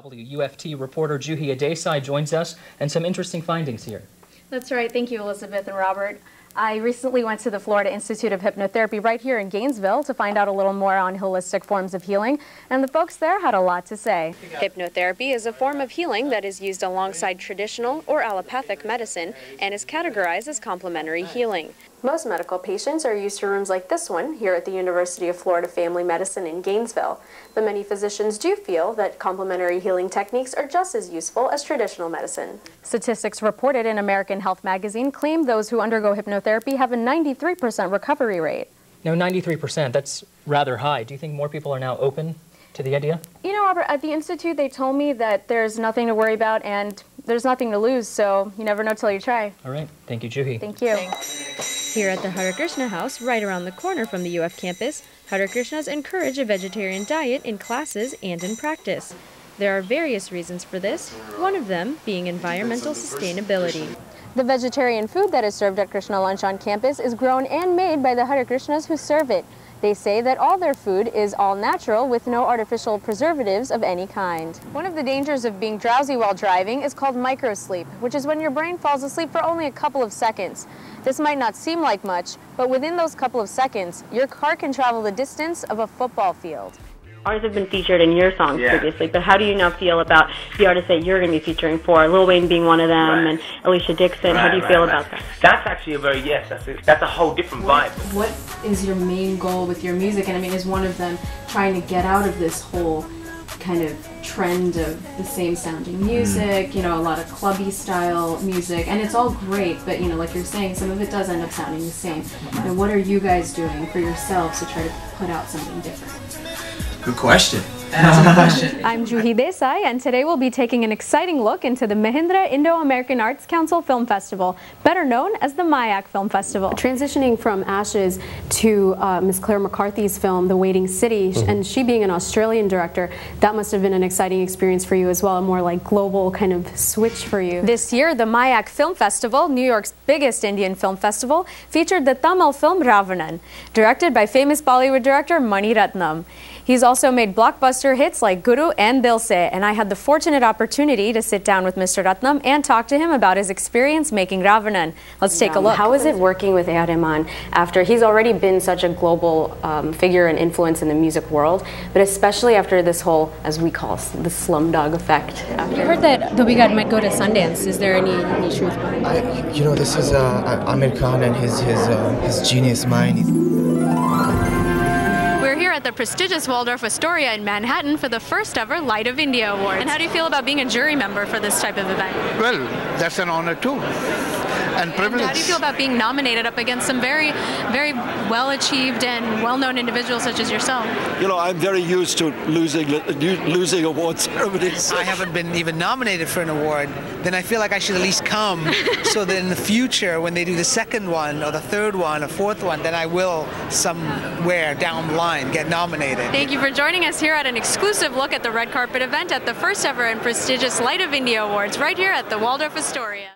WUFT reporter Juhi Desai joins us, and some interesting findings here. That's right. Thank you, Elizabeth and Robert. I recently went to the Florida Institute of Hypnotherapy right here in Gainesville to find out a little more on holistic forms of healing, and the folks there had a lot to say. Hypnotherapy is a form of healing that is used alongside traditional or allopathic medicine and is categorized as complementary healing. Most medical patients are used to rooms like this one here at the University of Florida Family Medicine in Gainesville, but many physicians do feel that complementary healing techniques are just as useful as traditional medicine. Statistics reported in American Health magazine claim those who undergo hypnotherapy have a 93% recovery rate. Now, 93%, that's rather high. Do you think more people are now open to the idea? You know, Robert, at the Institute they told me that there's nothing to worry about and there's nothing to lose, so you never know till you try. All right. Thank you, Juhi. Thank you. Here at the Hare Krishna House, right around the corner from the UF campus, Hare Krishnas encourage a vegetarian diet in classes and in practice. There are various reasons for this, one of them being environmental sustainability. The vegetarian food that is served at Krishna Lunch on campus is grown and made by the Hare Krishnas who serve it. They say that all their food is all natural with no artificial preservatives of any kind. One of the dangers of being drowsy while driving is called microsleep, which is when your brain falls asleep for only a couple of seconds. This might not seem like much, but within those couple of seconds, your car can travel the distance of a football field. Ours have been featured in your songs previously, but how do you now feel about the artists that you're going to be featuring for, Lil Wayne being one of them, and Alicia Dixon? How do you feel about that? That's actually a very, that's a whole different vibe. What is your main goal with your music? And I mean, is one of them trying to get out of this whole kind of trend of the same sounding music, you know, a lot of clubby style music, and it's all great, but you know, like you're saying, some of it does end up sounding the same. And what are you guys doing for yourselves to try to put out something different? Good question. I'm Juhi Desai, and today we'll be taking an exciting look into the Mahindra Indo-American Arts Council Film Festival, better known as the MIAC Film Festival. Transitioning from Ashes to Miss Claire McCarthy's film, The Waiting City, and she being an Australian director, that must have been an exciting experience for you as well, a more like global kind of switch for you. This year, the MIAC Film Festival, New York's biggest Indian film festival, featured the Tamil film Ravanan, directed by famous Bollywood director Mani Ratnam. He's also made blockbuster hits like Guru and Dil Se, and I had the fortunate opportunity to sit down with Mr. Ratnam and talk to him about his experience making Ravanan. Let's take a look. How is it working with A.R. Rahman after he's already been such a global figure and influence in the music world, but especially after this whole, as we call the Slumdog effect? You heard that The Weeknd might go to Sundance. Is there any truth behind it? You know, this is Amir Khan and his genius mind. We're here at the prestigious Waldorf Astoria in Manhattan for the first ever Light of India Awards. And how do you feel about being a jury member for this type of event? Well, that's an honor too, and privilege. And how do you feel about being nominated up against some very, very well-achieved and well-known individuals such as yourself? You know, I'm very used to losing award ceremonies. I haven't been even nominated for an award, then I feel like I should at least come so that in the future when they do the second one or the third one or fourth one, then I will somewhere down the line get nominated. Thank you for joining us here at an exclusive look at the red carpet event at the first ever and prestigious Light of India Awards right here at the Waldorf Astoria.